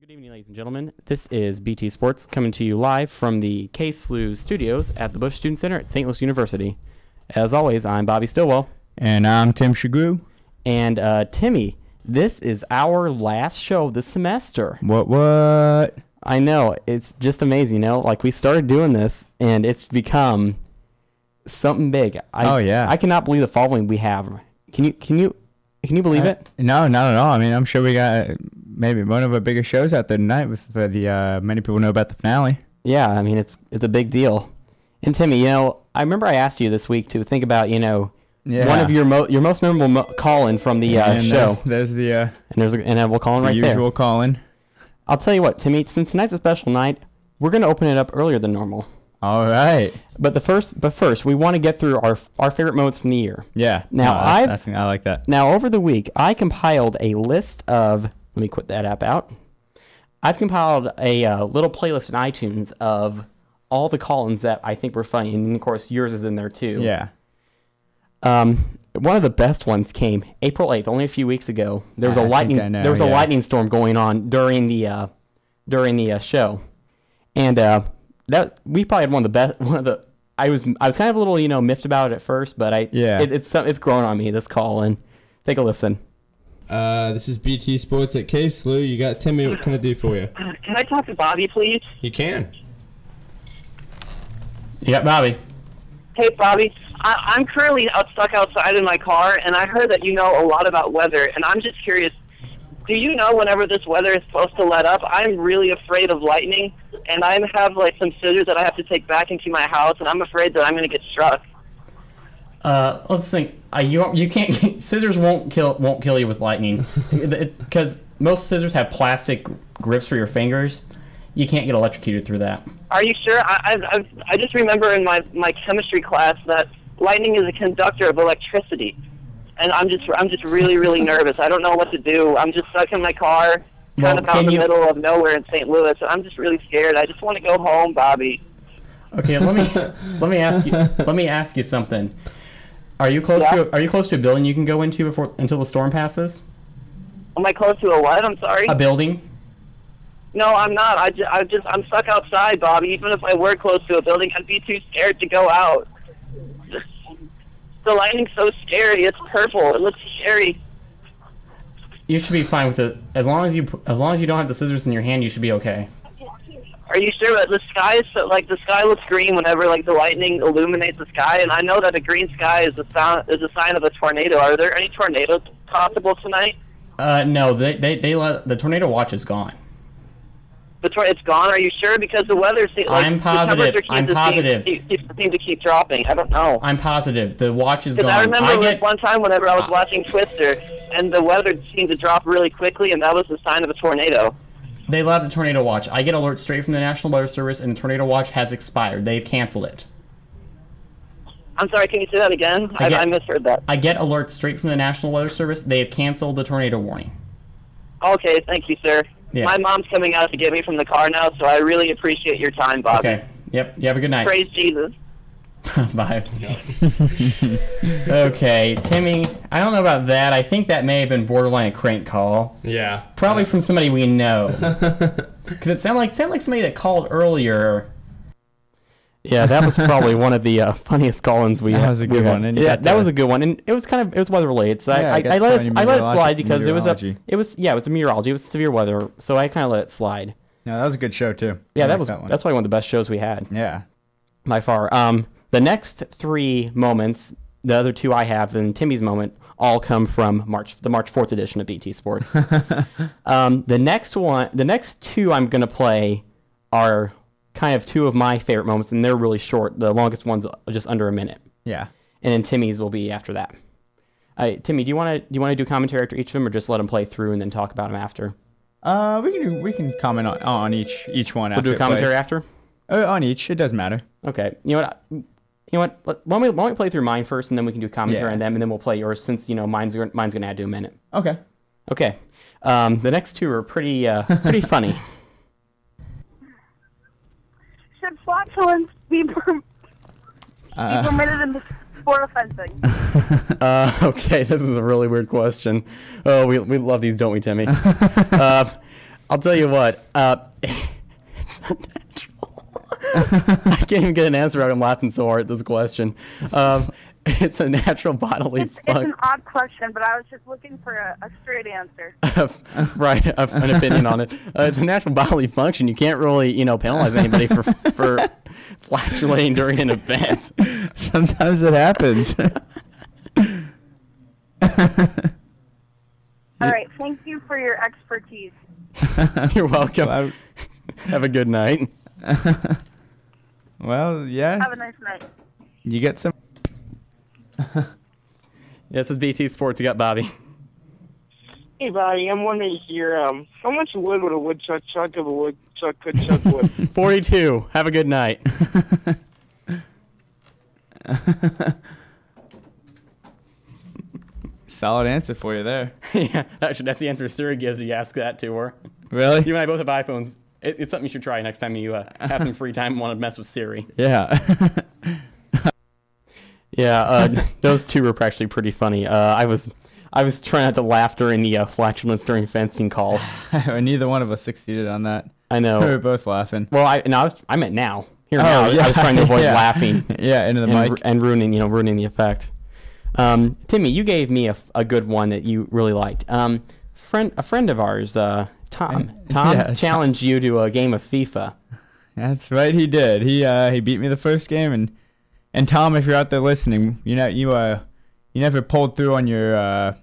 Good evening, ladies and gentlemen. This is BT Sports coming to you live from the KSLU studios at the Bush Student Center at St. Louis University. As always, I'm Bobby Stillwell. And I'm Tim Shagoo. And Timmy, this is our last show this semester. What? I know. It's just amazing, Like, we started doing this, and it's become something big. I cannot believe the following we have. Can you believe it? No, not at all. I mean, I'm sure we got maybe one of our biggest shows out there tonight with the many people know about the finale. Yeah, I mean, it's a big deal. And Timmy, I remember I asked you this week to think about, one of your most memorable call-in from the show. There's the and we'll call in right there. The usual call-in. I'll tell you what, Timmy, since tonight's a special night, we're going to open it up earlier than normal. All right. But first, we want to get through our favorite moments from the year. Yeah. Now, I like that. Now, over the week, I compiled a list of... Let me quit that app out. I've compiled a little playlist in iTunes of all the call-ins that I think were funny, and of course, yours is in there too. Yeah. One of the best ones came April 8th, only a few weeks ago. There was a lightning storm going on during the show, and that we probably had one of the best. I was kind of a little miffed about it at first, but it's grown on me, this call-in. Take a listen. This is BT Sports at KSLU. You got Timmy. What can I do for you? Can I talk to Bobby, please? You can. You got Bobby. Hey, Bobby. I'm currently stuck outside in my car, and I heard that you know a lot about weather, and I'm just curious. Do you know whenever this weather is supposed to let up? I'm really afraid of lightning, and I have some scissors that I have to take back into my house, and I'm afraid that I'm going to get struck. Let's think. You can't. Scissors won't kill you with lightning, because most scissors have plastic grips for your fingers. You can't get electrocuted through that. Are you sure? I just remember in my chemistry class that lightning is a conductor of electricity, and I'm just really nervous. I don't know what to do. I'm just stuck in my car, kind of out in the middle of nowhere in St. Louis, and I'm just really scared. I just want to go home, Bobby. Okay, let me ask you something. Are you close to a building you can go into until the storm passes? Am I close to a what? I'm sorry. A building? No, I'm not. I'm stuck outside, Bobby. Even if I were close to a building, I'd be too scared to go out. The lightning's so scary. It's purple. It looks scary. You should be fine with it. As long as you don't have the scissors in your hand, you should be okay. Are you sure that the sky is the sky looks green whenever the lightning illuminates the sky? And I know that a green sky is a sign of a tornado. Are there any tornadoes possible tonight? No, the tornado watch is gone. It's gone. Are you sure? Because the weather seems I'm positive. Seem to keep dropping. I don't know. I'm positive. The watch is gone. I remember one time whenever I was watching Twister, and the weather seemed to drop really quickly, and that was the sign of a tornado. They allowed the tornado watch. I get alerts straight from the National Weather Service, and the tornado watch has expired. They've canceled it. I'm sorry, can you say that again? I misheard that. I get alerts straight from the National Weather Service. They have canceled the tornado warning. Okay, thank you, sir. Yeah. My mom's coming out to get me from the car now, so I really appreciate your time, Bobby. Okay. Yep. You have a good night. Praise Jesus. Bye. Okay, Timmy, I don't know about that. I think that may have been borderline a crank call. Yeah. Probably from somebody we know. Because it sounded like somebody that called earlier. Yeah, that was probably one of the funniest call-ins we had. That was a good one. Yeah, that was a good one, and it was weather related. So I let it slide because it was a meteorology. It was severe weather, so I kind of let it slide. No, that was a good show too. Yeah, that's probably one of the best shows we had. Yeah, by far. The next three moments, the other two I have, and Timmy's moment, all come from the March 4th edition of BT Sports. The next two I'm going to play are kind of two of my favorite moments, and they're really short. The longest one's just under a minute. Yeah. And then Timmy's will be after that. Timmy, do you want to do commentary after each of them, or just let them play through and then talk about them after? We can comment on each one. We'll do a commentary after. On each, it doesn't matter. Okay. You know what? Why don't we play through mine first, and then we can do commentary on them, and then we'll play yours since mine's going to add to a minute. Okay. Okay. The next two are pretty funny. Should flatulence be permitted in sport fencing? Okay, this is a really weird question. Oh, we love these, don't we, Timmy? I'll tell you what. It's a natural. I can't even get an answer out. I'm laughing so hard at this question. It's a natural bodily It's function. an odd question, but I was just looking for a straight answer. Right, an opinion on it. It's a natural bodily function. You can't really, penalize anybody for flatulating during an event. Sometimes it happens. All right, thank you for your expertise. You're welcome. Well, Have a good night. well, yeah. Have a nice night. You get some. This is BT Sports. You got Bobby. Hey, Bobby, I'm wondering here, how much wood would a woodchuck chuck if a woodchuck could chuck wood? 42. Have a good night. Solid answer for you there. Yeah, that's the answer Siri gives you. Ask that to her. Really? You and I both have iPhones. It's something you should try next time you have some free time and want to mess with Siri. Yeah. Yeah, those two were actually pretty funny. I was trying not to laugh during the flatulence during fencing call. Neither one of us succeeded on that. I know. We were both laughing. Well, I meant now. Now. Yeah. I was trying to avoid Yeah. laughing. Yeah, into the mic. And ruining the effect. Timmy, you gave me a good one that you really liked. A friend of ours, Tom. Tom challenged you to a game of FIFA. That's right, he did. He beat me the first game, and Tom, if you're out there listening, you never pulled through on your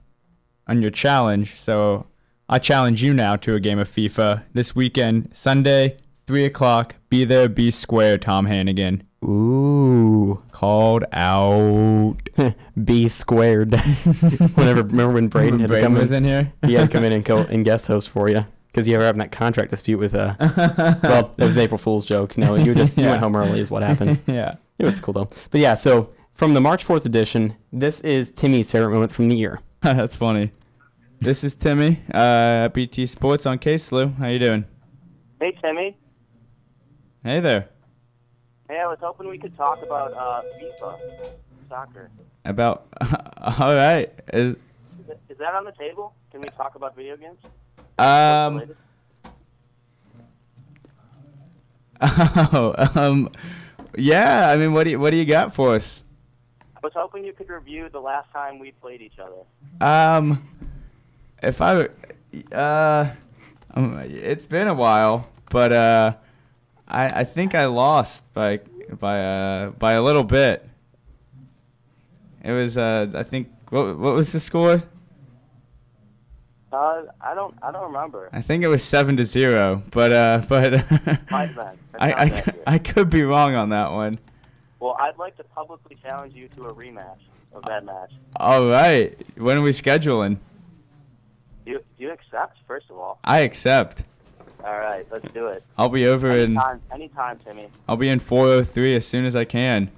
challenge, so I challenge you now to a game of FIFA this weekend, Sunday, 3:00. Be there, be square, Tom Hannigan. Ooh. Called out. B squared. Remember when Braden had to come was in here? He had to come in and guest host for you because you were having that contract dispute with well, that was an April Fool's joke. No, you went home early is what happened. Yeah. It was cool though. But yeah, so from the March 4th edition, this is Timmy's favorite moment from the year. That's funny. This is Timmy, BT Sports on K-SLU. How you doing? Hey, Timmy. Hey there. Hey, I was hoping we could talk about FIFA, soccer. About all right. Is that on the table? Can we talk about video games? Yeah. I mean, what do you got for us? I was hoping you could review the last time we played each other. If I, it's been a while, but I think I lost by a little bit. It was I think what was the score? I don't remember. I think it was 7-0, but I could be wrong on that one. Well, I'd like to publicly challenge you to a rematch of that match. All right, when are we scheduling? Do you accept, first of all? I accept. All right, let's do it. I'll be over anytime, Timmy. I'll be in 403 as soon as I can.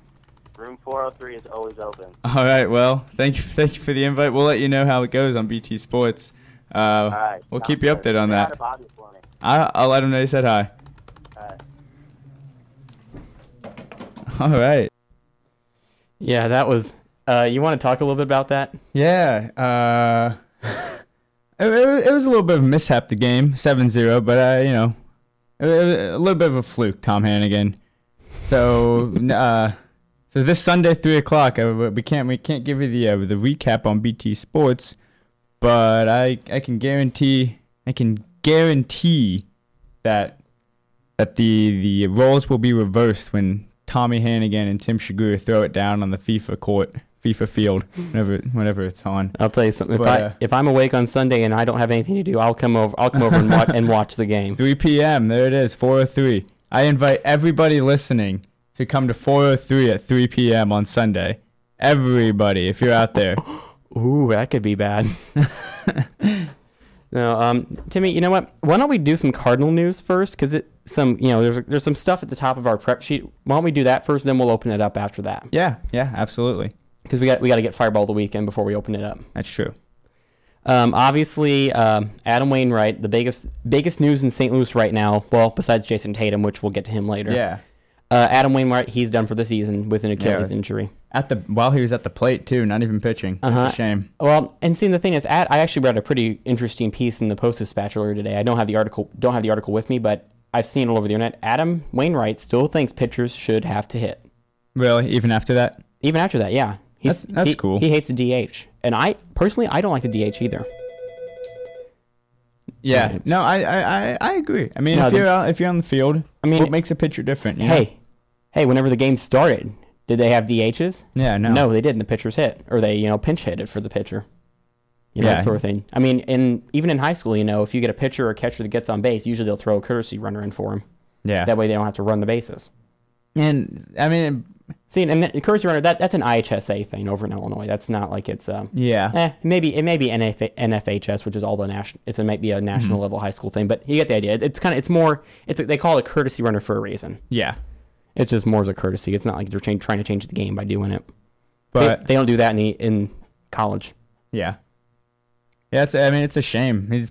Room 403 is always open. All right, well, thank you for the invite. We'll let you know how it goes on BT Sports. All right. We'll keep you updated on that. Bobby for me. I'll let him know you said hi. All right. All right. Yeah, that was. You want to talk a little bit about that? Yeah. It was a little bit of a mishap, the game, 7-0, but it was a little bit of a fluke, Tom Hannigan. So so this Sunday, 3:00, we can't give you the recap on BT Sports, but I can guarantee that the roles will be reversed when Tommy Hannigan and Tim Shigura throw it down on the FIFA field whenever it's on. I'll tell you something. If I'm awake on Sunday and I don't have anything to do, I'll come over and watch the game. 3 p.m. There it is, 4:03. I invite everybody listening to come to 4:03 at 3 p.m. on Sunday. Everybody, if you're out there. Ooh, that could be bad. No, Timmy, you know what? Why don't we do some Cardinal news first? Because there's some stuff at the top of our prep sheet. Why don't we do that first, then we'll open it up after that? Yeah, absolutely. Because we got to get Fireball the weekend before we open it up. That's true. Obviously, Adam Wainwright, the biggest news in St. Louis right now. Well, besides Jason Tatum, which we'll get to him later. Yeah. Adam Wainwright, he's done for the season with an Achilles injury. while he was at the plate too, not even pitching. That's a shame. Well, and seeing the thing is, I actually read a pretty interesting piece in the Post-Dispatch earlier today. I don't have the article with me, but I've seen it all over the internet. Adam Wainwright still thinks pitchers should have to hit. Really? Even after that? Even after that, yeah. That's cool. He hates the DH, and I personally don't like the DH either. Yeah. No, I agree. I mean, No, if you're on the field, I mean, what makes a pitcher different? You know? Hey, whenever the game started, did they have DHs? Yeah, no. No, they didn't. The pitchers hit, or they pinch hit it for the pitcher. Yeah. That sort of thing. I mean, even in high school, if you get a pitcher or a catcher that gets on base, usually they'll throw a courtesy runner in for him. Yeah. That way they don't have to run the bases. And I mean, and the courtesy runner, that's an IHSA thing over in Illinois. That's not like it's it may be NFHS, which is all the national. It might be a national level high school thing, but you get the idea. They call it a courtesy runner for a reason. Yeah. It's just more as a courtesy. It's not like they're trying to change the game by doing it. But they don't do that in college. Yeah. Yeah, it's a shame. He's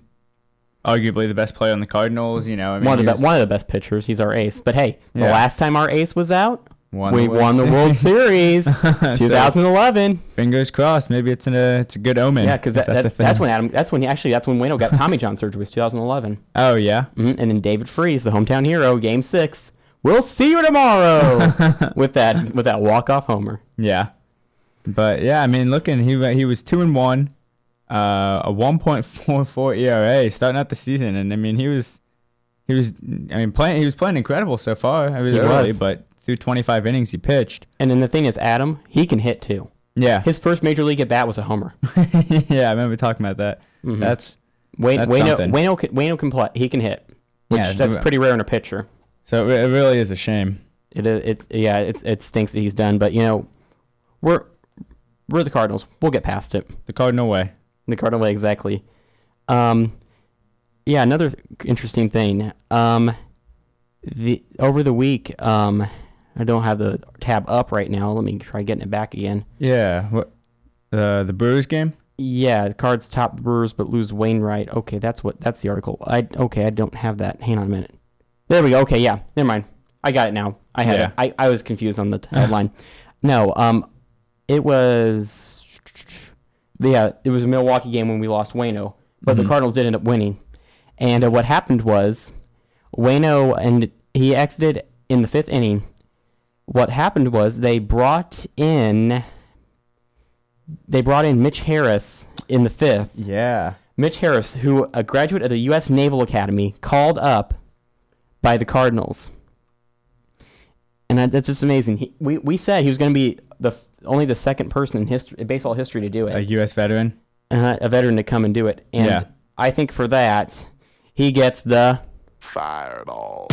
arguably the best player on the Cardinals. One of the best pitchers. He's our ace. But hey, the last time our ace was out, we won the World Series, 2011. Fingers crossed. Maybe it's a good omen. Yeah, because that's when Waino got Tommy John surgery, was 2011. Oh yeah. And then David Freese, the hometown hero, Game 6. We'll see you tomorrow with that walk-off homer. Yeah, but yeah, I mean, he was 2-1, a 1.44 ERA starting out the season, and I mean he was playing incredible so far. I was early, but through 25 innings he pitched. And then the thing is, Adam, he can hit too. Yeah, his first major league at bat was a homer. Yeah, I remember talking about that. Mm-hmm. That's Waino can play. He can hit, that's pretty rare in a pitcher. So it really is a shame. It stinks that he's done, but we're the Cardinals. We'll get past it. The Cardinal way. The Cardinal way, exactly. Another interesting thing. Over the week, I don't have the tab up right now. Let me try getting it back again. Yeah. What? The Brewers game? Yeah, the Cards top the Brewers but lose Wainwright. Okay, that's the article. I don't have that. Hang on a minute. There we go. Okay, yeah. Never mind. I got it now. I had it. I was confused on the headline. No, it was a Milwaukee game when we lost Waino, but the Cardinals did end up winning. And what happened was Waino, and he exited in the 5th inning. What happened was they brought in Mitch Harris in the 5th. Yeah. Mitch Harris, who a graduate of the U.S. Naval Academy, called up by the Cardinals, and that's just amazing. We said he was going to be only the second person in baseball history to do it. A U.S. veteran, a veteran to come and do it. And I think for that, he gets the Fireball.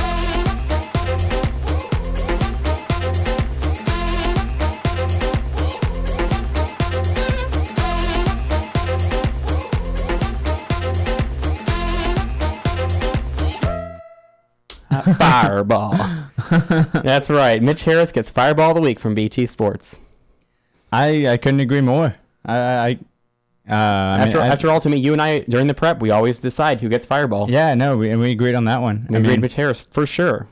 Fireball. That's right. Mitch Harris gets Fireball of the Week from BT Sports. I couldn't agree more. After all, to me, you and I, during the prep, we always decide who gets Fireball. Yeah, no, we agreed on that one. We agreed Mitch Harris, for sure.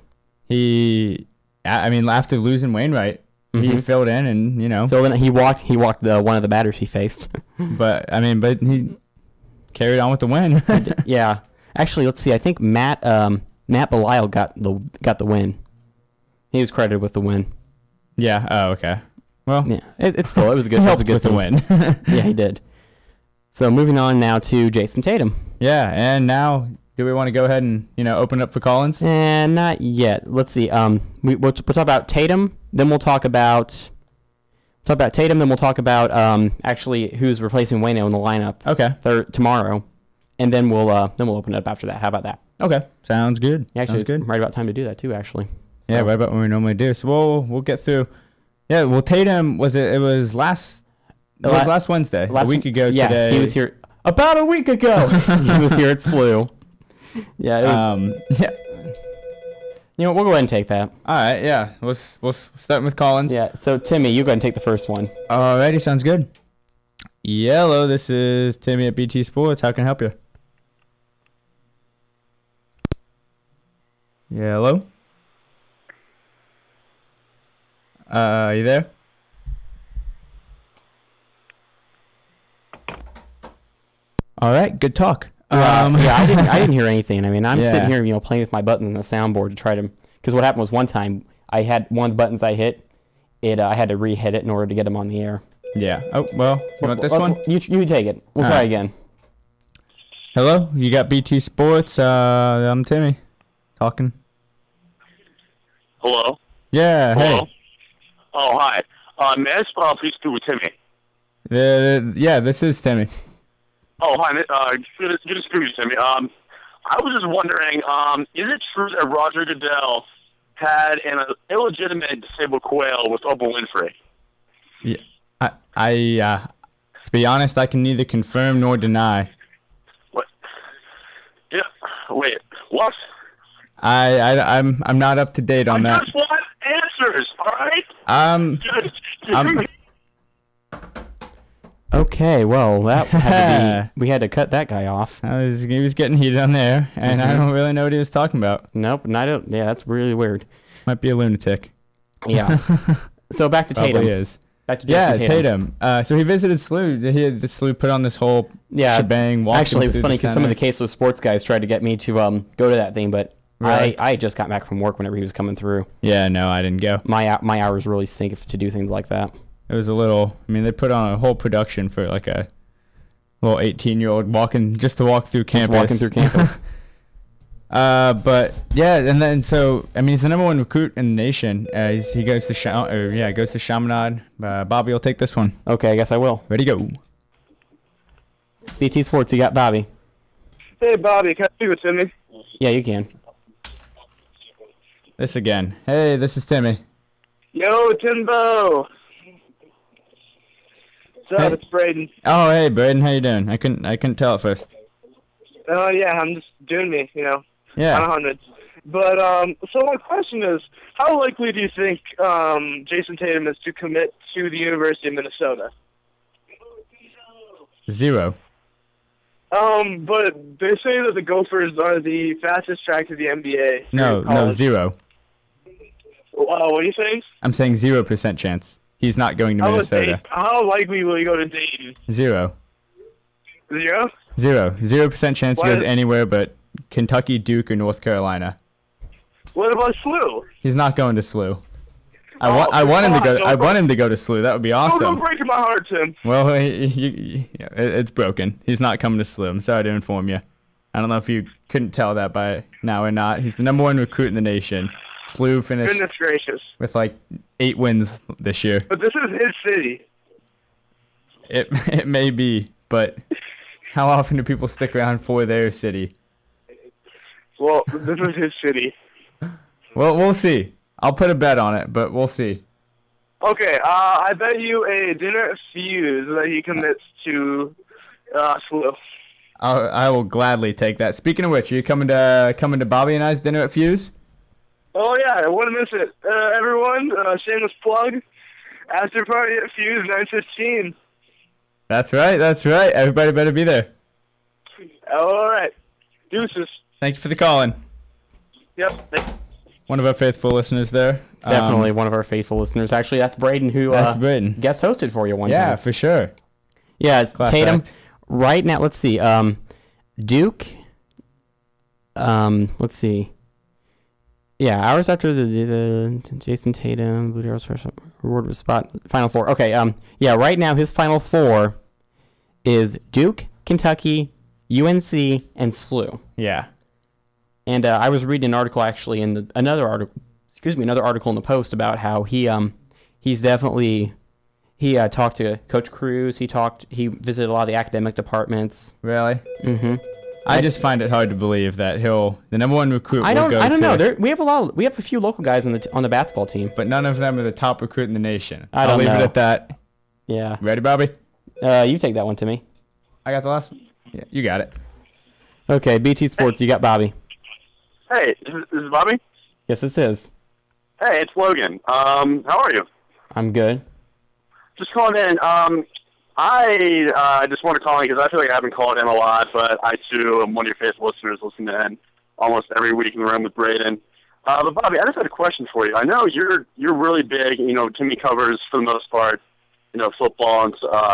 After losing Wainwright, he filled in and, Filled in, he walked one of the batters he faced. but he carried on with the win. Yeah. Actually, let's see. I think Matt Belisle got the win. He was credited with the win. Yeah. Oh, okay. Well, yeah. It was a good. He helped with the win. Yeah, he did. So moving on now to Jason Tatum. Yeah, and now do we want to go ahead and open up for Collins? And not yet. Let's see. We'll talk about Tatum. Then we'll talk about Tatum. Then we'll talk about actually who's replacing Waino in the lineup. Okay. Tomorrow, and then we'll open it up after that. How about that? Okay. Sounds good. Yeah, actually, Sounds good. It's right about time to do that too. Actually. So. Yeah, right about when we normally do. So we'll get through. Yeah. Well, Tatum it was last Wednesday. A week ago yeah, today. He was here about a week ago. He was here at SLU. Yeah. It was, yeah. We'll go ahead and take that. All right. Yeah. We'll start with Collins. Yeah. So Timmy, you go ahead and take the first one. Alrighty. Sounds good. Hello. This is Timmy at BT Sports. How can I help you? Yeah. Hello. You there? All right, good talk. Yeah, I didn't hear anything. I mean, I'm Yeah. sitting here, playing with my buttons on the soundboard to try to. Because what happened was one time I had one of the buttons I hit. I had to re-hit it in order to get them on the air. Yeah. Oh well, you want this one? You take it. We'll All try right. again. Hello, you got BT Sports. I'm Timmy, talking. Hello? Yeah. Hello? Hey. Oh, hi. May I please speak with Timmy? Yeah, this is Timmy. Oh, hi. Good to speak with you, Timmy. I was just wondering, is it true that Roger Goodell had an illegitimate disabled quail with Oprah Winfrey? Yeah. To be honest, I can neither confirm nor deny. What? Yeah. Wait. What? I'm not up to date on I that. just want answers. All right. I'm Okay, well, that had to be. We had to cut that guy off. he was getting heated on there, and I don't really know what he was talking about. Nope, and I don't. Yeah, that's really weird. Might be a lunatic. Yeah. So back to Probably Tatum. is. Back to Yeah, Jason Tatum. So he visited SLU. He had the SLU put on this whole shebang. walking Actually, it was through funny the because some of the center. Caseless sports guys tried to get me to go to that thing, but Really? I just got back from work whenever he was coming through. Yeah, no, I didn't go. My hours really stink to do things like that. It was a little. I mean, they put on a whole production for like a little 18-year-old just to walk through campus. Just walking through campus. But yeah, and then so I mean, he's the #1 recruit in the nation. He goes to goes to Chaminade. Bobby will take this one. Okay, I guess I will. Ready, go. BT Sports, you got Bobby. Hey, Bobby. Can I speak with Timmy? Yeah, you can. This again. Hey, this is Timmy. Yo, Timbo. What's up? Hey. It's Braden. Oh, hey, Braden, how you doing? I couldn't tell at first. Oh, yeah. I'm just doing me. On Yeah. 100. But so my question is, how likely do you think Jason Tatum is to commit to the University of Minnesota? 0. But they say that the Gophers are the fastest track to the NBA. No, 0. What are you saying? I'm saying 0% chance. He's not going to Minnesota. How likely will he go to Dayton? 0. 0? 0% chance he Why goes is- anywhere but Kentucky, Duke, or North Carolina. What about SLU? He's not going to SLU. Oh, I want him to come go. on, I don't want him to go to SLU. That would be awesome. Don't break my heart, Tim. Well, it's broken. He's not coming to SLU. I'm sorry to inform you. I don't know if you couldn't tell that by now or not. He's the #1 recruit in the nation. SLU finished Goodness gracious. with like 8 wins this year. But this is his city. It may be, but how often do people stick around for their city? Well, this is his city. Well, we'll see. I'll put a bet on it, but we'll see. Okay, I bet you a dinner at Fuse that he commits to SLU. I will gladly take that. Speaking of which, are you coming to Bobby and I's dinner at Fuse? Oh, yeah, I wouldn't miss it. Everyone, shameless plug, after party at Fuse, 9:15. That's right. Everybody better be there. All right. Deuces. Thank you for the call-in. Yep. One of our faithful listeners there. Definitely one of our faithful listeners. Actually, that's Braden who That's Braden. guest hosted for you one Yeah, time. for sure. Yeah, it's Class Tatum. act. Right now, let's see. Duke. Let's see. Yeah, hours after the Jason Tatum, Blue Arrows first reward was spot Final Four. Okay. Yeah, right now his Final Four is Duke, Kentucky, UNC, and SLU. Yeah. And I was reading an article actually in another article in the Post about how he's definitely talked to Coach Cruz. He visited a lot of the academic departments. Really? Mm-hmm. I just find it hard to believe that the #1 recruit I will don't go know. to, We have a few local guys on the basketball team. but none of them are the top recruit in the nation. I I'll don't leave it know. at that. Yeah. Ready, Bobby? You take that one to me. I got the last one. Yeah, you got it. Okay, BT Sports. You got Bobby. Hey, this is Bobby? Yes, this is. Hey, it's Logan. How are you? I'm good. Just calling in. I just want to call in because I feel like I haven't called in a lot, but I, too, am one of your faithful listeners listening in almost every week in the room with Braden. But, Bobby, I just had a question for you. I know you're really big, Timmy covers, for the most part, football and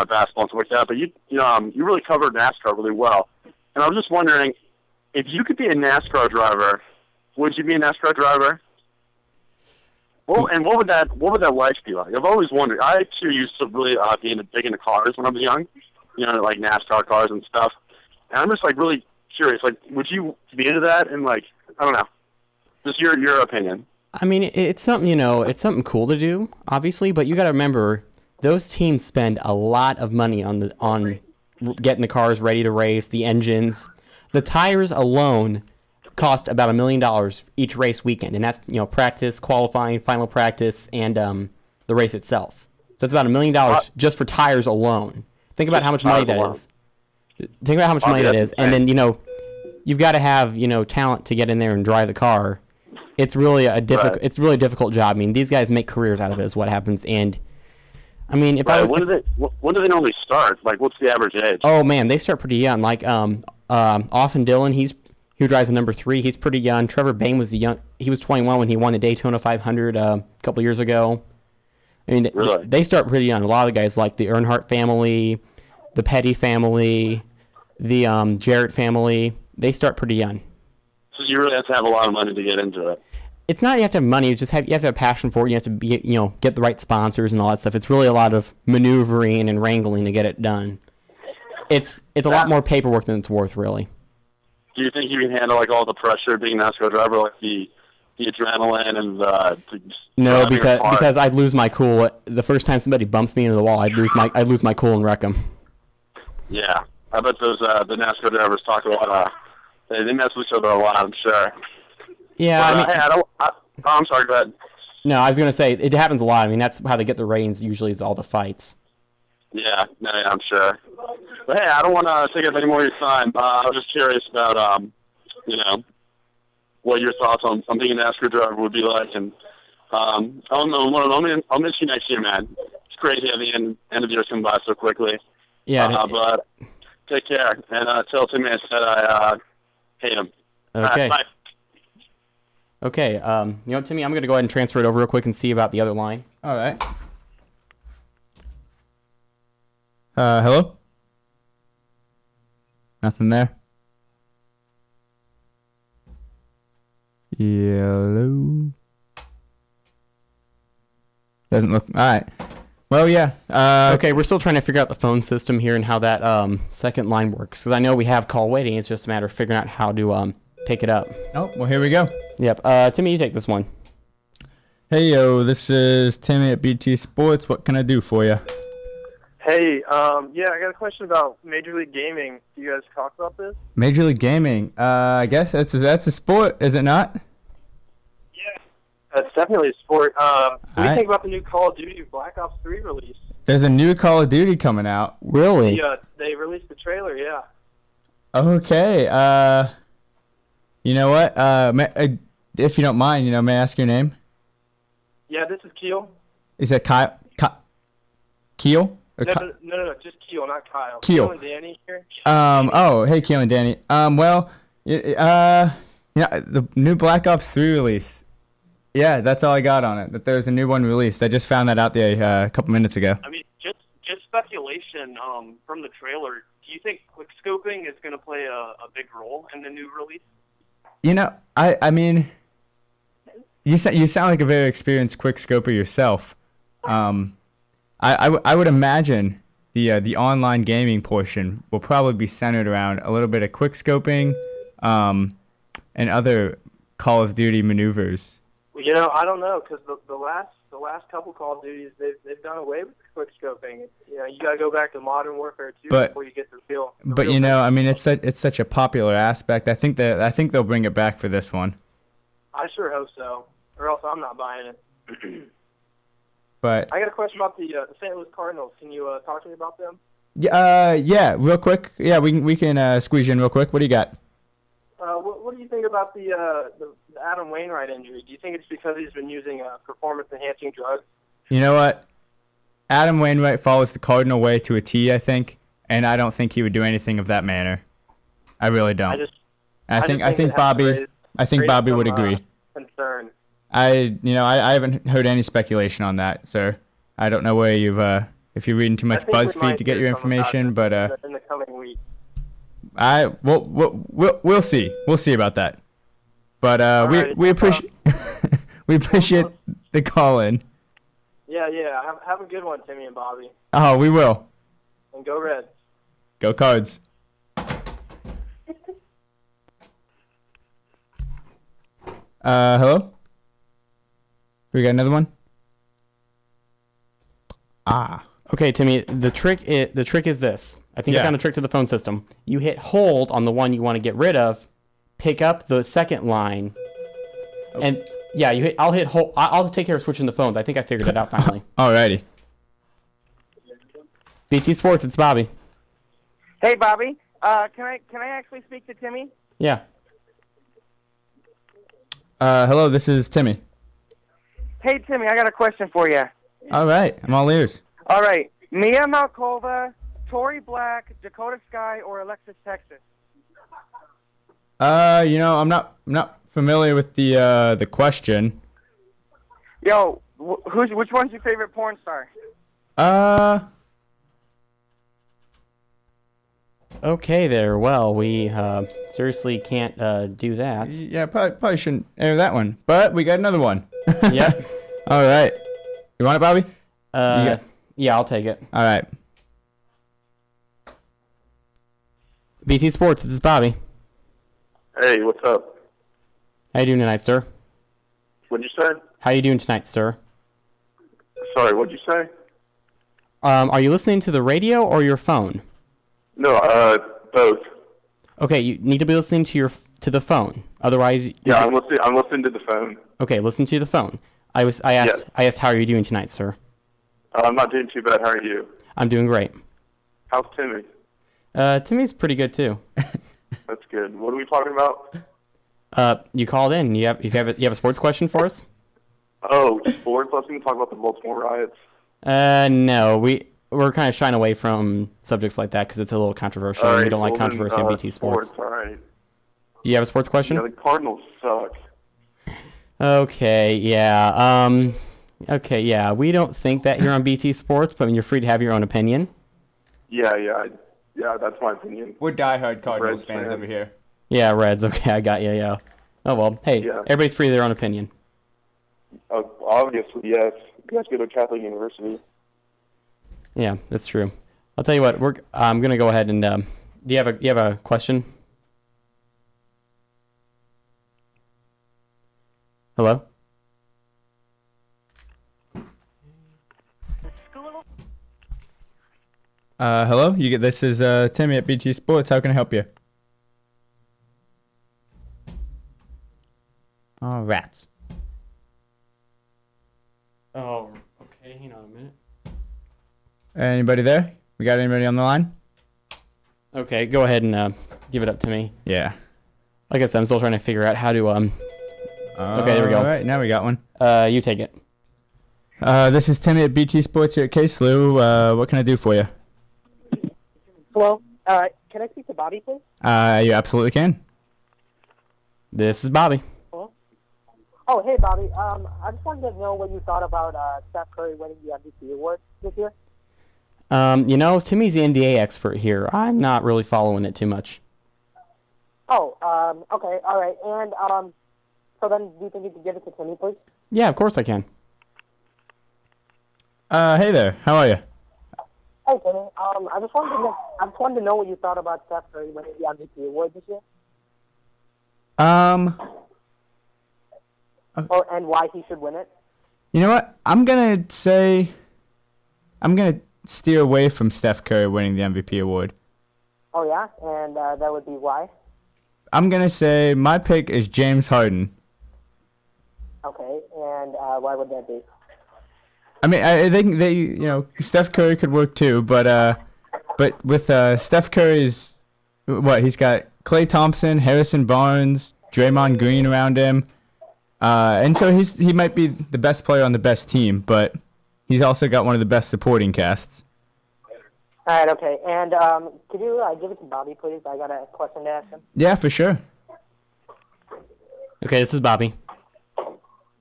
basketball and stuff like that. But you really covered NASCAR really well. And I was just wondering, if you could be a NASCAR driver, would you be a NASCAR driver? Well, and what would that life be like? I've always wondered. I too used to really be big into cars when I was young, like NASCAR cars and stuff. And I'm just like really curious. Like, would you be into that? And like, I don't know, just your opinion. I mean, it's something it's something cool to do, obviously. But you got to remember, those teams spend a lot of money on getting the cars ready to race, the engines, the tires alone cost about $1 million each race weekend, and that's practice, qualifying, final practice, and the race itself. So it's about $1 million just for tires alone. Think about how much money that is. Think about how much money that is, and then you've got to have talent to get in there and drive the car. It's really it's really a difficult job. I mean, these guys make careers out of it, is what happens. And I mean, when do they normally start? Like, what's the average age? Oh man, they start pretty young. Like Austin Dillon, who drives the number 3. He's pretty young. Trevor Bayne was he was 21 when he won the Daytona 500 a couple years ago. I mean, really? They start pretty young. A lot of the guys, like the Earnhardt family, the Petty family, the Jarrett family, they start pretty young. So you really have to have a lot of money to get into it. It's not you have to have money. You have to have a passion for it. You have to get the right sponsors and all that stuff. It's really a lot of maneuvering and wrangling to get it done. It's a lot more paperwork than it's worth, really. Do you think you can handle like all the pressure of being a NASCAR driver, like the adrenaline and no, because I'd lose my cool the first time somebody bumps me into the wall. I'd lose my cool and wreck them. Yeah, I bet those the NASCAR drivers talk about they mess with each other a lot. I'm sure. Yeah, but, I'm sorry. Go ahead. No, I was gonna say it happens a lot. I mean, that's how they get the ratings. Usually, is all the fights. Yeah, I'm sure. But hey, I don't want to take up any more of your time. I was just curious about, what your thoughts on being a NASCAR driver would be like. And I'll miss you next year, man. It's crazy how the end of the year come by so quickly. Yeah. But take care. And tell Timmy I said I hate him. Okay. Bye. Okay. Timmy, I'm going to go ahead and transfer it over real quick and see about the other line. All right. Hello? Nothing there? Hello? Doesn't look... All right. Well, yeah. Okay, we're still trying to figure out the phone system here and how that second line works. Because I know we have call waiting. It's just a matter of figuring out how to pick it up. Oh, well, here we go. Yep. Timmy, you take this one. Hey, yo, this is Timmy at BT Sports. What can I do for you? Hey, yeah, I got a question about Major League Gaming. Do you guys talk about this? Major League Gaming. I guess that's a sport, is it not? Yeah, it's definitely a sport. What do you Alright. think about the new Call of Duty Black Ops 3 release? There's a new Call of Duty coming out. Really? They released the trailer, yeah. Okay. You know what? If you don't mind, may I ask your name? Yeah, this is Keel. Is it Kyle? Keel? Or No, just Keel, not Kyle. Keel. And Danny here. Oh, hey, Keel and Danny. Well, the new Black Ops 3 release. Yeah, that's all I got on it. That there's a new one released. I just found that out there a couple minutes ago. I mean, just speculation from the trailer. Do you think quickscoping is going to play a big role in the new release? I mean, you sound like a very experienced quickscoper yourself. I would imagine the online gaming portion will probably be centered around a little bit of quickscoping, and other Call of Duty maneuvers. Well, I don't know, because the last couple Call of Duties they've done away with quickscoping. You got to go back to Modern Warfare 2 before you get the real. But I mean, it's such a popular aspect. I think they'll bring it back for this one. I sure hope so, or else I'm not buying it. But I got a question about the St. Louis Cardinals. Can you talk to me about them? Yeah, real quick. Yeah, we can squeeze you in real quick. What do you got? What do you think about the Adam Wainwright injury? Do you think it's because he's been using performance-enhancing drugs? You know what? Adam Wainwright follows the Cardinal way to a T, I think, and I don't think he would do anything of that manner. I really don't. I think Bobby would agree. Concern. I haven't heard any speculation on that, sir. I don't know where you've if you're reading too much I think we BuzzFeed might to get do your some about information, this but in the coming week. we'll see. We'll see about that. But Alright, we appreciate we appreciate the call in. Yeah. Have a good one, Timmy and Bobby. Oh, we will. And go Reds. Go Cards. Hello? We got another one? Okay, Timmy, the trick is this. I think I found a trick to the phone system. You hit hold on the one you want to get rid of, pick up the second line, and yeah, I'll hit hold. I'll take care of switching the phones. I think I figured it out finally. Alrighty. BT Sports, it's Bobby. Hey, Bobby. Can I actually speak to Timmy? Yeah. Hello, this is Timmy. Hey, Timmy, I got a question for you. Alright, I'm all ears. All right. Mia Malkova, Tori Black, Dakota Sky, or Alexis Texas? I'm not familiar with the question. Yo, which one's your favorite porn star? Okay there. Well, we seriously can't do that. Yeah, probably shouldn't air that one. But we got another one. Yep. Alright. You want it, Bobby? Yeah, I'll take it. Alright. BT Sports, this is Bobby. Hey, what's up? How you doing tonight, sir? What'd you say? How you doing tonight, sir? Sorry, what'd you say? Are you listening to the radio or your phone? No, both. Okay, you need to be listening to the phone. Otherwise, Yeah, I'm listening to the phone. Okay, listen to the phone. I asked how are you doing tonight, sir? I'm not doing too bad. How are you? I'm doing great. How's Timmy? Timmy's pretty good too. That's good. What are we talking about? You called in. You have a sports question for us? Oh, sports. Let's talk about the Baltimore riots. No, we're kind of shying away from subjects like that because it's a little controversial. All right, we don't like well then, controversy in BT Sports. All right. Do you have a sports question? Yeah, the Cardinals suck. Okay, yeah. Okay, yeah. We don't think that here on BT Sports, but you're free to have your own opinion. Yeah, that's my opinion. We're diehard Cardinals Reds fans fan. over here. Yeah, Reds. Okay, I got you, yeah. Oh, well, hey, Yeah. everybody's free to their own opinion. Obviously, yes. You guys go to Catholic University. Yeah, that's true. I'll tell you what. I'm gonna go ahead and. Do you have a question? Hello. Hello. This is Timmy at BT Sports. How can I help you? Oh, rats. Oh, okay. Hang on a minute. Anybody there? We got anybody on the line? Okay, go ahead and give it up to me. Yeah. Like I said, I'm still trying to figure out how to Okay, there we go. All right, now we got one. You take it. This is Timmy at BT Sports here at K-SLU. What can I do for you? Hello. Can I speak to Bobby, please? You absolutely can. This is Bobby. Hello. Oh, hey, Bobby. I just wanted to know what you thought about Steph Curry winning the MVP award this year. Timmy's the NBA expert here. I'm not really following it too much. Oh, okay, all right. And so then, do you think you could give it to Timmy, please? Yeah, of course I can. Hey there. How are you? Hey, Timmy. I just wanted to know what you thought about Steph Curry winning the MVP award this year. And why he should win it. You know what? I'm gonna steer away from Steph Curry winning the MVP award. Oh yeah, and that would be why. I'm gonna say my pick is James Harden. Okay, and why would that be? I mean, I think Steph Curry could work too, but with Steph Curry's he's got Klay Thompson, Harrison Barnes, Draymond Green around him, and so he might be the best player on the best team, but he's also got one of the best supporting casts. All right, okay, and could you give it to Bobby, please? I got a question to ask him. Yeah, for sure. Okay, this is Bobby.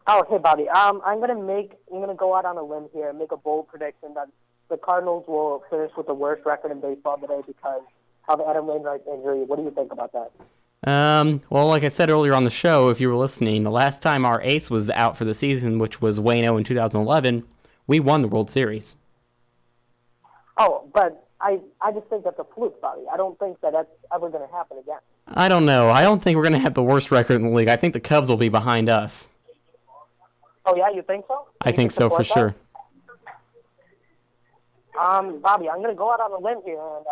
Oh, hey, Bobby. I'm gonna go out on a limb here and make a bold prediction that the Cardinals will finish with the worst record in baseball today because of Adam Wainwright's injury. What do you think about that? Well, like I said earlier on the show, if you were listening, the last time our ace was out for the season, which was Waino in 2011, we won the World Series. Oh, but I just think that's a fluke, Bobby. I don't think that that's ever going to happen again. I don't know. I don't think we're going to have the worst record in the league. I think the Cubs will be behind us. Oh, yeah? You think so? I think so for sure. Bobby, I'm going to go out on a limb here, and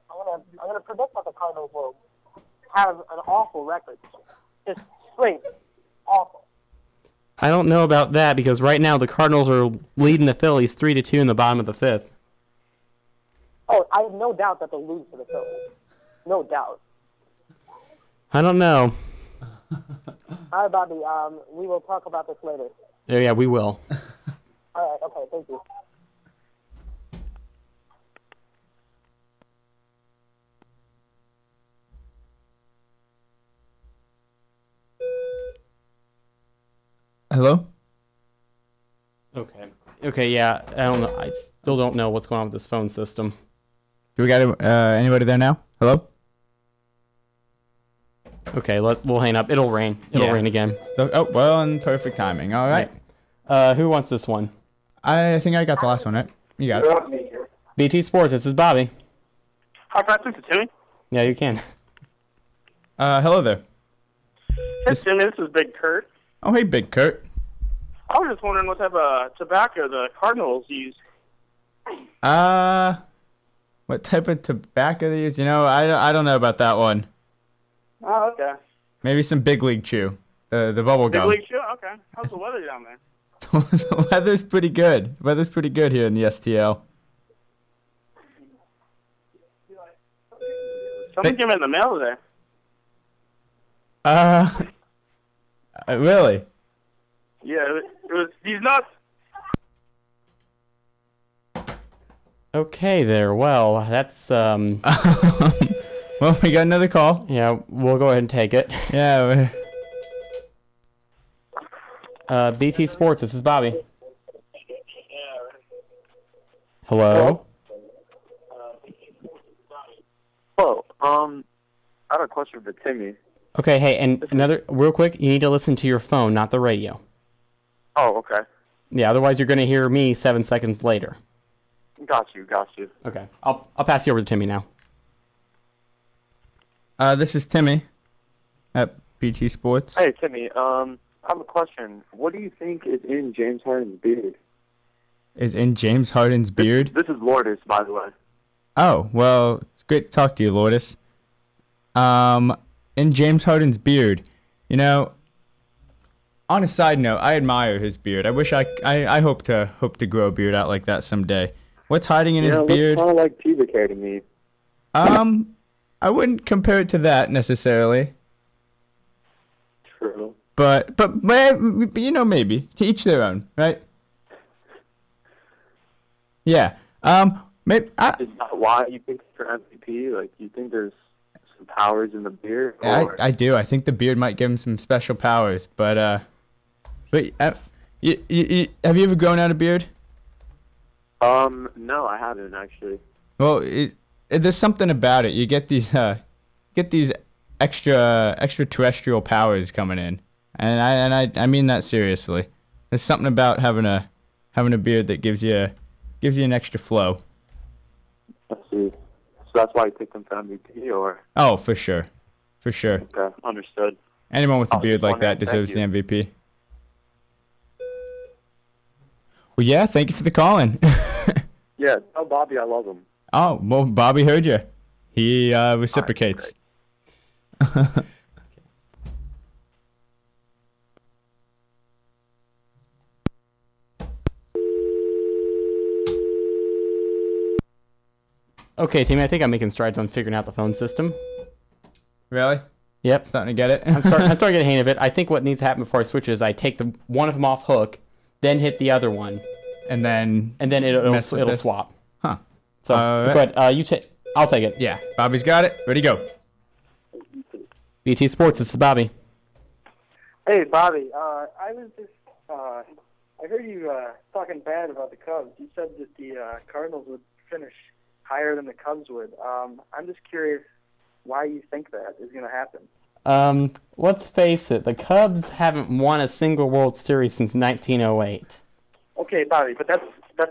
I'm going to predict that the Cardinals will have an awful record. Just straight awful. I don't know about that because right now the Cardinals are leading the Phillies 3-2 in the bottom of the fifth. Oh, I have no doubt that they'll lose to the Phillies. No doubt. I don't know. All right, Bobby. We will talk about this later. Yeah, we will. All right. Okay. Thank you. Hello? Okay, yeah. I don't know. I still don't know what's going on with this phone system. Do we got anybody there now? Hello? Okay, we'll hang up. It'll rain. It'll rain again. Oh, well, in perfect timing. All right. Who wants this one? I think I got the last one, right? You got it. BT Sports, this is Bobby. Hi, Preston, to Timmy. Yeah, you can. Hello there. Hey, Timmy, this is Big Kurt. Oh, hey, Big Kurt. I was just wondering what type of tobacco the Cardinals use. What type of tobacco they use? You know, I don't know about that one. Oh, okay. Maybe some Big League Chew, the bubble gum. Big League Chew? Okay. How's the weather down there? The weather's pretty good. Weather's pretty good here in the STL. Something came in the mail today. Really? Yeah, it was these nuts. Okay there. Well, that's Well, we got another call. Yeah, we'll go ahead and take it. Yeah. BT Sports, this is Bobby. Hello? Hello. I have a question for Timmy. Okay, hey, and another, real quick, you need to listen to your phone, not the radio. Oh, okay. Yeah, otherwise you're going to hear me 7 seconds later. Got you. Okay, I'll pass you over to Timmy now. This is Timmy at BT Sports. Hey, Timmy. I have a question. What do you think is in James Harden's beard? Is in James Harden's beard? This is Lourdes, by the way. Oh, well, it's great to talk to you, Lourdes. In James Harden's beard, you know, on a side note, I admire his beard. I wish I hope to grow a beard out like that someday. What's hiding in his beard? It looks kind of like pubic hair to me. I wouldn't compare it to that necessarily. True. But you know, maybe to each their own, right? Yeah. Maybe Is that why you think for MVP? Like, you think there's some powers in the beard? I do. I think the beard might give him some special powers. But have you ever grown out a beard? No, I haven't actually. Well, there's something about it. You get these extraterrestrial powers coming in, and I mean that seriously. There's something about having a beard that gives you an extra flow. I see. So that's why you picked him for MVP, or? Oh, for sure. Okay, understood. Anyone with a beard like that deserves the MVP. Well, yeah, thank you for the call-in. Yeah, tell Bobby I love him. Oh, well, Bobby heard you. He reciprocates. Okay, Timmy, I think I'm making strides on figuring out the phone system. Really? Yep. Starting to get it? I'm starting to get a hang of it. I think what needs to happen before I switch is I take one of them off hook, then hit the other one. And then it'll swap. Huh. So, go ahead. I'll take it. Yeah. Bobby's got it. Ready, go. BT Sports, this is Bobby. Hey, Bobby. I was just I heard you talking bad about the Cubs. You said that the Cardinals would finish higher than the Cubs would. I'm just curious why you think that is going to happen. Let's face it, the Cubs haven't won a single World Series since 1908. Okay, Bobby, but that's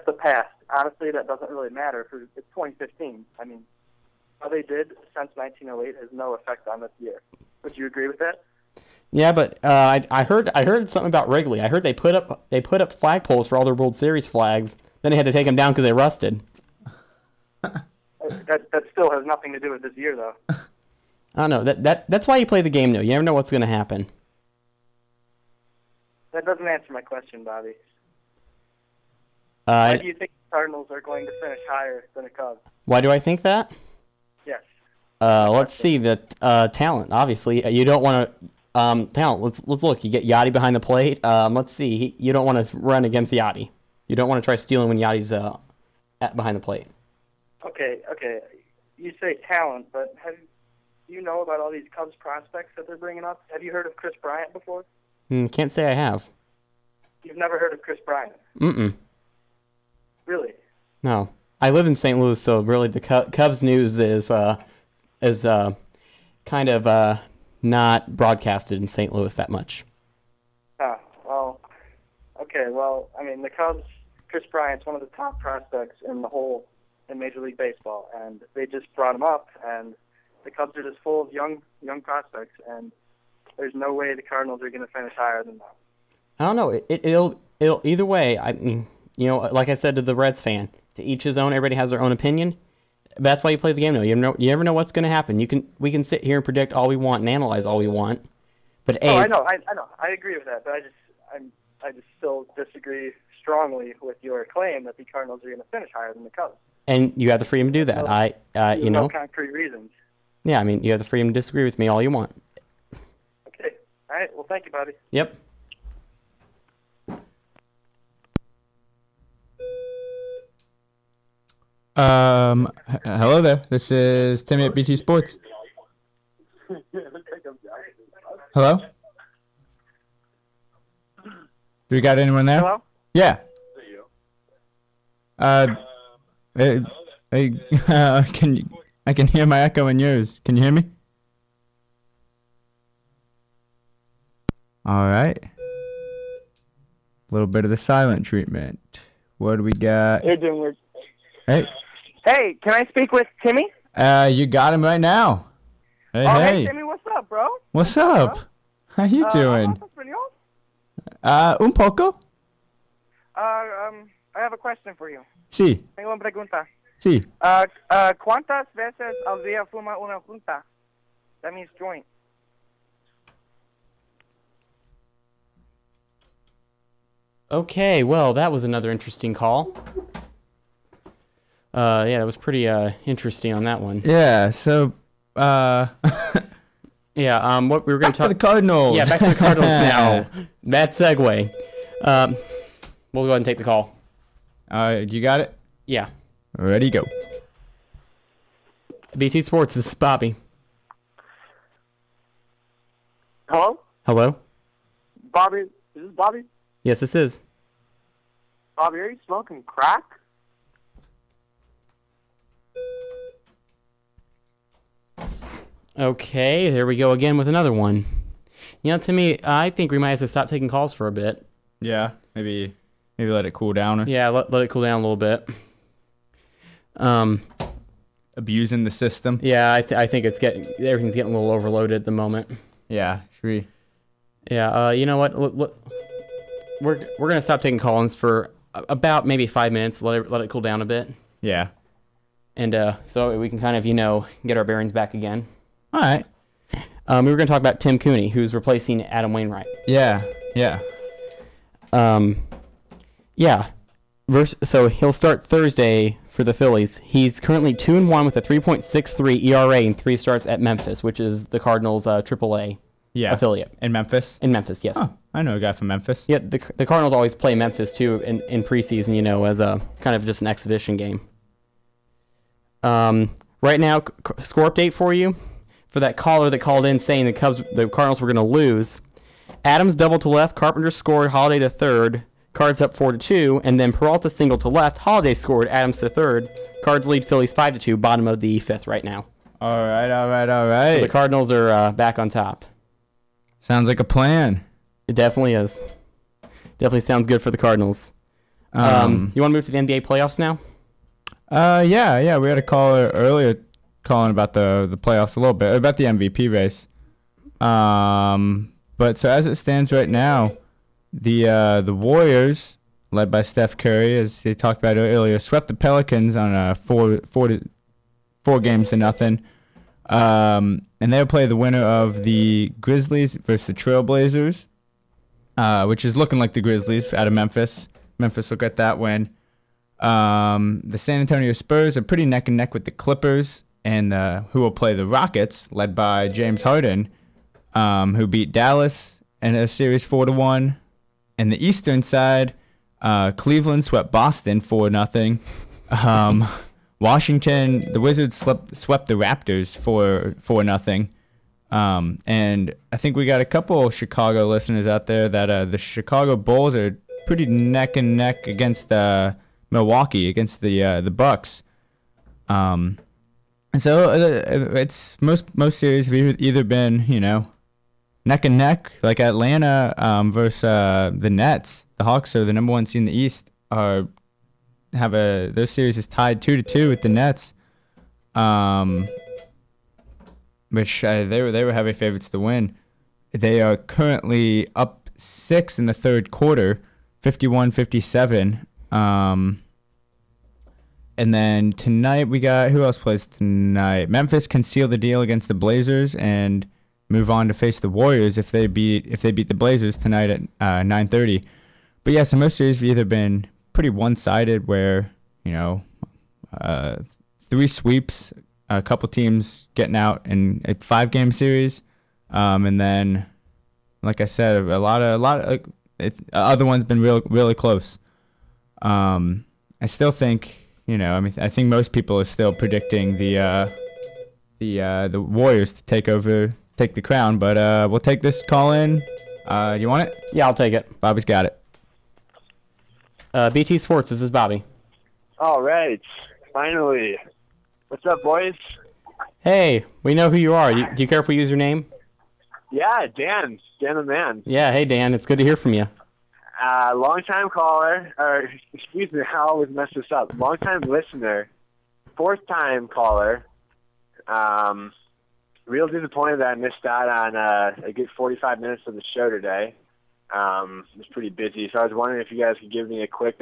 the past. Honestly, that doesn't really matter. It's 2015. I mean, how they did since 1908 has no effect on this year. Would you agree with that? Yeah, but I heard something about Wrigley. I heard they put up flagpoles for all their World Series flags. Then they had to take them down because they rusted. That still has nothing to do with this year, though. I don't know. That's why you play the game, though. You never know what's going to happen. That doesn't answer my question, Bobby. Why do you think the Cardinals are going to finish higher than the Cubs? Why do I think that? Yes. Let's see. Talent, obviously. You don't want to... talent. Let's look. You get Yachty behind the plate. Let's see. You don't want to run against Yachty. You don't want to try stealing when Yachty's behind the plate. Okay. You say talent, but do you know about all these Cubs prospects that they're bringing up? Have you heard of Chris Bryant before? Can't say I have. You've never heard of Chris Bryant? Mm-mm. Really? No. I live in St. Louis, so really the Cubs news is kind of not broadcasted in St. Louis that much. Well, okay. Well, I mean, the Cubs, Chris Bryant's one of the top prospects in Major League Baseball, and they just brought him up, and the Cubs are just full of young prospects, and there's no way the Cardinals are going to finish higher than that. I don't know. It'll either way. I mean, like I said to the Reds fan, to each his own. Everybody has their own opinion. But that's why you play the game, though. You never know what's going to happen. We can sit here and predict all we want and analyze all we want. But I know. I agree with that, but I just still disagree strongly with your claim that the Cardinals are going to finish higher than the Cubs. And you have the freedom to do that. No concrete reasons. Yeah, I mean, you have the freedom to disagree with me all you want. Okay. All right. Well, thank you, Bobby. Yep. Hello there. This is Timmy at BT Sports. Hello? Do we got anyone there? Hello? Yeah. I can hear my echo in yours. Can you hear me? All right. A little bit of the silent treatment. What do we got? You're doing weird. Hey. Hey, can I speak with Timmy? You got him right now. Hey. Timmy, what's up, bro? What's up? How you doing? Un poco? I have a question for you. Sí. Tengo una pregunta. Sí. ¿Cuántas veces al día fuma una junta? That means joint. Okay, well, that was another interesting call. Yeah, that was pretty interesting on that one. Yeah, so yeah, what we were going to talk to the Cardinals. Yeah, back to the Cardinals now. Bad segue. We'll go ahead and take the call. You got it? Yeah. Ready, go. BT Sports, this is Bobby. Hello? Hello? Bobby, is this Bobby? Yes, this is. Bobby, are you smoking crack? Okay, there we go again with another one. To me, I think we might have to stop taking calls for a bit. Yeah, maybe let it cool down. Yeah, let it cool down a little bit. Abusing the system. Yeah, I think everything's getting a little overloaded at the moment. Yeah, should we? Yeah, you know what? We're gonna stop taking call-ins for about maybe 5 minutes. Let it cool down a bit. Yeah. And so we can kind of get our bearings back again. All right. We were going to talk about Tim Cooney, who's replacing Adam Wainwright. Yeah. So he'll start Thursday for the Phillies. He's currently 2-1 with a 3.63 ERA and 3 starts at Memphis, which is the Cardinals' AAA affiliate. In Memphis? In Memphis, yes. Oh, I know a guy from Memphis. Yeah, the Cardinals always play Memphis, too, in preseason, as a kind of just an exhibition game. Right now, score update for you. For that caller that called in saying the Cardinals were going to lose. Adams doubled to left, Carpenter scored, Holiday to third, Cards up 4-2, and then Peralta single to left. Holiday scored. Adams to third. Cards lead Phillies 5-2. Bottom of the fifth right now. All right. So the Cardinals are back on top. Sounds like a plan. It definitely is. Definitely sounds good for the Cardinals. You want to move to the NBA playoffs now? Yeah. We had a caller earlier calling about the playoffs a little bit, about the MVP race. But so as it stands right now, the Warriors, led by Steph Curry, as they talked about earlier, swept the Pelicans on a 4 games to nothing. And they'll play the winner of the Grizzlies versus the Trailblazers, which is looking like the Grizzlies out of Memphis. Memphis will get that win. The San Antonio Spurs are pretty neck and neck with the Clippers, and who will play the Rockets, led by James Harden, who beat Dallas in a series 4-1. And the Eastern side, Cleveland swept Boston 4-0. Washington, the Wizards swept the Raptors 4-0. And I think we got a couple Chicago listeners out there that the Chicago Bulls are pretty neck and neck against Milwaukee, against the Bucks. And so it's most series have either been, neck and neck, like Atlanta versus the Nets. The Hawks are the number 1 seed in the East. Their series is tied 2-2 with the Nets, which they were heavy favorites to win. They are currently up 6 in the third quarter, 51-57. And then tonight we got, who else plays tonight? Memphis can seal the deal against the Blazers and move on to face the Warriors if they beat the Blazers tonight at 9:30. But yeah, so most series have either been pretty one-sided, where 3 sweeps, a couple teams getting out in a 5-game series, and then, like I said, a lot of other ones been really close. I still think, I think most people are still predicting the Warriors to take the crown, but we'll take this call in. Do you want it? Yeah, I'll take it. Bobby's got it. BT Sports, this is Bobby. All right. Finally. What's up, boys? Hey, we know who you are. Do you care if we use your name? Yeah, Dan. Dan the man. Yeah, hey, Dan. It's good to hear from you. Long-time caller, or excuse me, I always mess this up. Long-time listener, 4th-time caller. Real disappointed that I missed out on a good 45 minutes of the show today. It was pretty busy, so I was wondering if you guys could give me a quick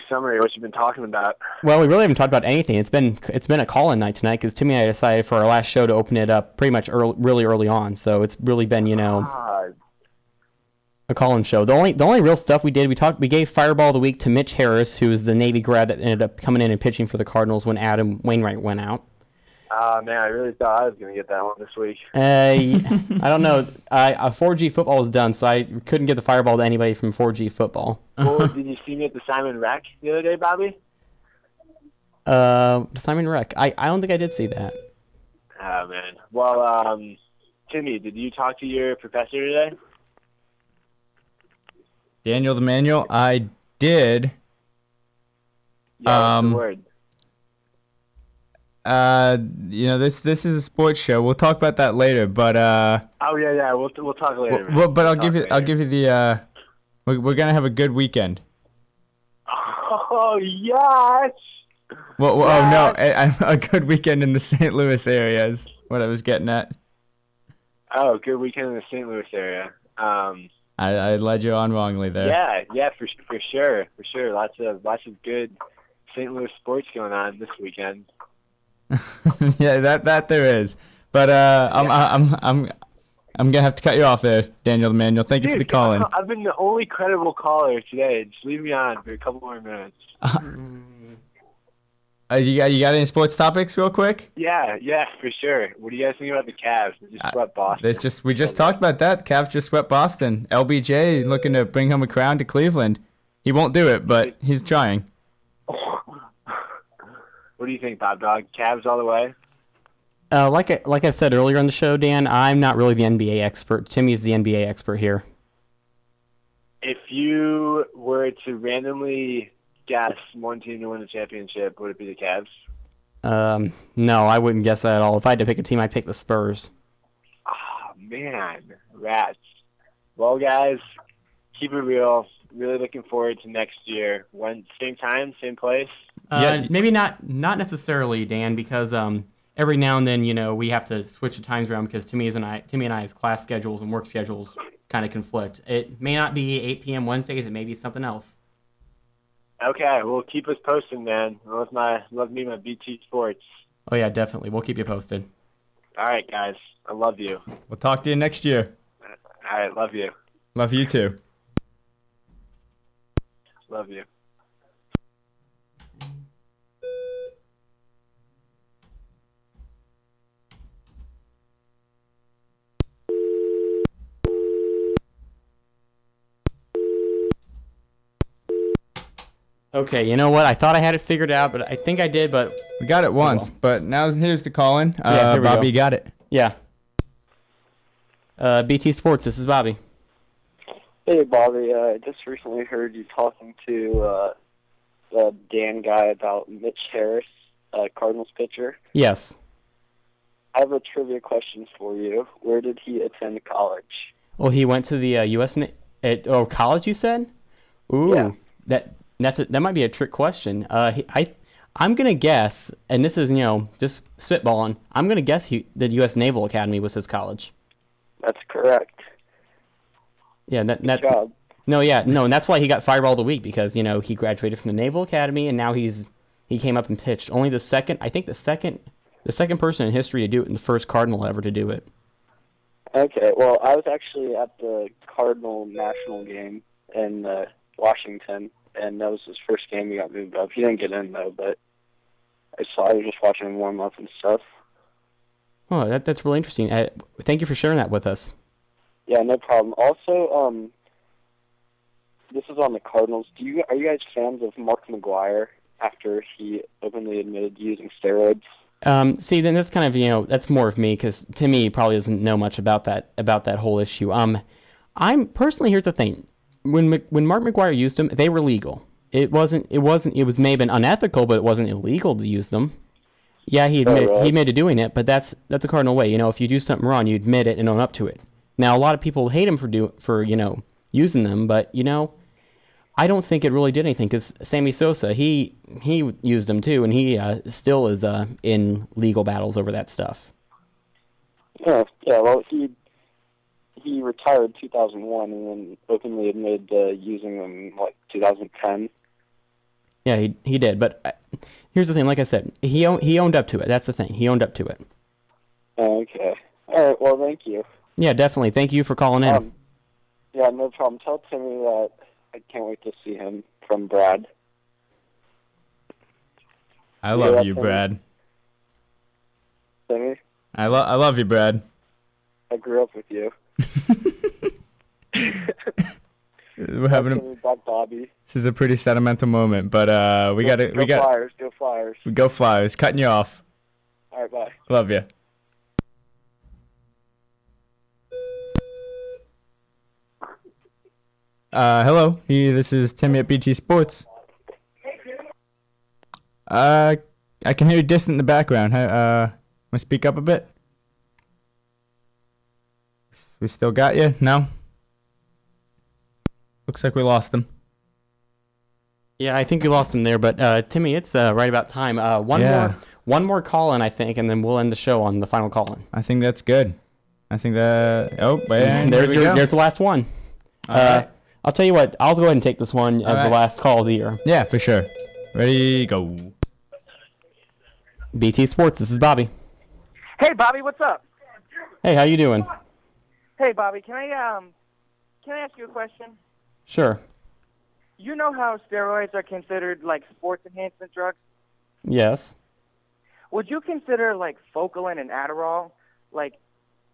summary of what you've been talking about. Well, we really haven't talked about anything. It's been a call-in night tonight because Timmy and I decided for our last show to open it up pretty much really early on. So it's really been a call-in show. The only real stuff we did, we gave Fireball of the Week to Mitch Harris, who was the Navy grad that ended up coming in and pitching for the Cardinals when Adam Wainwright went out. Man, I really thought I was going to get that one this week. I don't know. 4G football was done, so I couldn't get the Fireball to anybody from 4G football. Well, did you see me at the Simon Rec the other day, Bobby? Simon Rec. I don't think I did see that. Oh, man. Well, Timmy, did you talk to your professor today? Daniel the Manual, I did. Yeah, what's the word? This is a sports show. We'll talk about that later, but oh yeah, we'll talk later. But I'll give you the we're gonna have a good weekend. Oh yes. Well, yes. Oh no, a good weekend in the St. Louis area is what I was getting at. Oh, good weekend in the St. Louis area. I led you on wrongly there. Yeah, for sure. Lots of good St. Louis sports going on this weekend. Yeah, that there is. But I'm gonna have to cut you off there, Daniel the Manual. Thank you for the call in. I've been the only credible caller today. Just leave me on for a couple more minutes. You got any sports topics real quick? Yeah, for sure. What do you guys think about the Cavs? They just swept Boston. We just talked about that. Cavs just swept Boston. LBJ looking to bring home a crown to Cleveland. He won't do it, but he's trying. What do you think, Bob Dog? Cavs all the way? Like I said earlier on the show, Dan, I'm not really the NBA expert. Timmy's the NBA expert here. if you were to randomly guess one team to win the championship, would it be the Cavs? No, I wouldn't guess that at all. If I had to pick a team, I'd pick the Spurs. Oh, man. Rats. Well, guys, keep it real. Really looking forward to next year. When same time, same place? Maybe not necessarily, Dan, because every now and then, we have to switch the times around because Timmy and I's class schedules and work schedules kind of conflict. It may not be 8 p.m. Wednesdays. It may be something else. Okay, well, keep us posted, man. Love me my BT Sports. Oh, yeah, definitely. We'll keep you posted. All right, guys. I love you. We'll talk to you next year. All right, love you. Love you too. Love you. Okay, you know what? I thought I had it figured out, but I think I did, but... We got it once, but now here's the call-in. Here we Bobby go. got it. Yeah. BT Sports, this is Bobby. Hey, Bobby. I just recently heard you talking to the Dan guy about Mitch Harris, Cardinals pitcher. Yes. I have a trivia question for you. Where did he attend college? Well, he went to the college, you said? Ooh, Yeah. That might be a trick question. I'm gonna guess, and this is just spitballing. I'm gonna guess the U.S. Naval Academy was his college. That's correct. Yeah, Good job. And that's why he got fired all the week because he graduated from the Naval Academy and now he came up and pitched. Only the second person in history to do it, and the first Cardinal ever to do it. Okay, well, I was actually at the Cardinal national game in Washington, and that was his first game. He got moved up. He didn't get in, though, but I was just watching him warm up and stuff. Oh, that's really interesting. Thank you for sharing that with us. Yeah, no problem. Also, this is on the Cardinals. Are you guys fans of Mark McGwire after he openly admitted using steroids? See, then that's kind of that's more of me because Timmy probably doesn't know much about that whole issue. I'm personally, here's the thing: when Mark McGwire used them, they were legal. It was may have been unethical, but it wasn't illegal to use them. Yeah, he admitted to doing it, but that's a Cardinal way. If you do something wrong, you admit it and own up to it. Now, a lot of people hate him for using them, but I don't think it really did anything because Sammy Sosa, he used them too, and he still is in legal battles over that stuff. Yeah. Well, he retired 2001 and then openly admitted using them in 2010. Yeah, he did. But here's the thing. Like I said, he owned up to it. That's the thing. He owned up to it. Okay. All right. Well, thank you. Yeah, definitely. Thank you for calling in. Yeah, no problem. Tell Timmy that I can't wait to see him from Brad. I love you, Brad. Timmy? I love you, Brad. I grew up with you. We're having Bobby. This is a pretty sentimental moment, but we got Flyers. Go Flyers. Go Flyers. Cutting you off. All right, bye. Love you. Hello. This is Timmy at BT Sports. I can hear you distant in the background. Want to speak up a bit? We still got you? No? Looks like we lost him. Yeah, I think we lost him there, but Timmy, it's right about time. One more call-in, I think, and then we'll end the show on the final call-in. I think that's good. I think that... Oh, wait. There's the last one. Right. I'll tell you what. I'll go ahead and take this one as the last call of the year. Yeah, for sure. Ready, go. BT Sports, this is Bobby. Hey, Bobby, what's up? Hey, how you doing? Hey, Bobby, can I ask you a question? Sure. You know how steroids are considered like sports enhancement drugs? Yes. Would you consider like Focalin and Adderall like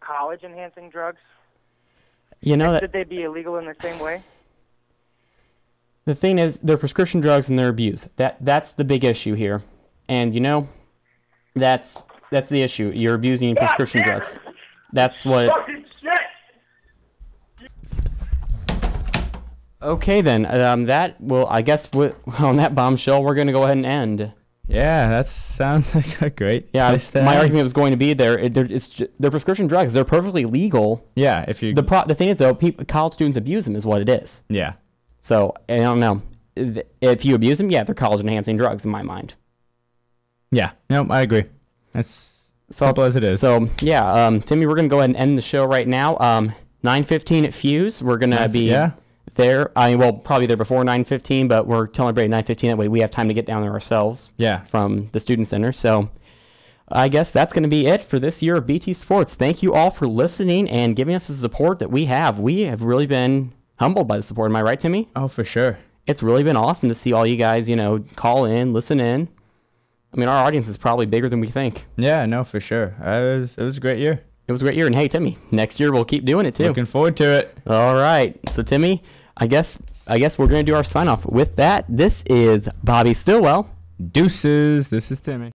college enhancing drugs? Should they be illegal in the same way? The thing is, they're prescription drugs and they're abused. That's the big issue here, and that's the issue. You're abusing prescription drugs. That's what it's... Okay, then. That will, I guess, on that bombshell, we're going to go ahead and end. Yeah, that sounds like a great. Yeah, my argument was going to be they're prescription drugs. They're perfectly legal. Yeah, if you. The thing is though, college students abuse them is what it is. Yeah. So I don't know if you abuse them. Yeah, they're college enhancing drugs in my mind. Yeah. No, I agree. That's simple as it is. So yeah, Timmy, we're gonna go ahead and end the show right now. 9:15 at Fuse. We're gonna be. Yeah. There, probably there before 9:15, but we're telling everybody 9:15. That way, we have time to get down there ourselves. Yeah. From the student center. So, I guess that's going to be it for this year of BT Sports. Thank you all for listening and giving us the support that we have. We have really been humbled by the support. Am I right, Timmy? Oh, for sure. It's really been awesome to see all you guys, call in, listen in. I mean, our audience is probably bigger than we think. Yeah, no, for sure. It was a great year. It was a great year, and hey, Timmy, next year we'll keep doing it too. Looking forward to it. All right, so Timmy. I guess we're going to do our sign-off. With that, this is Bobby Stillwell. Deuces. This is Timmy.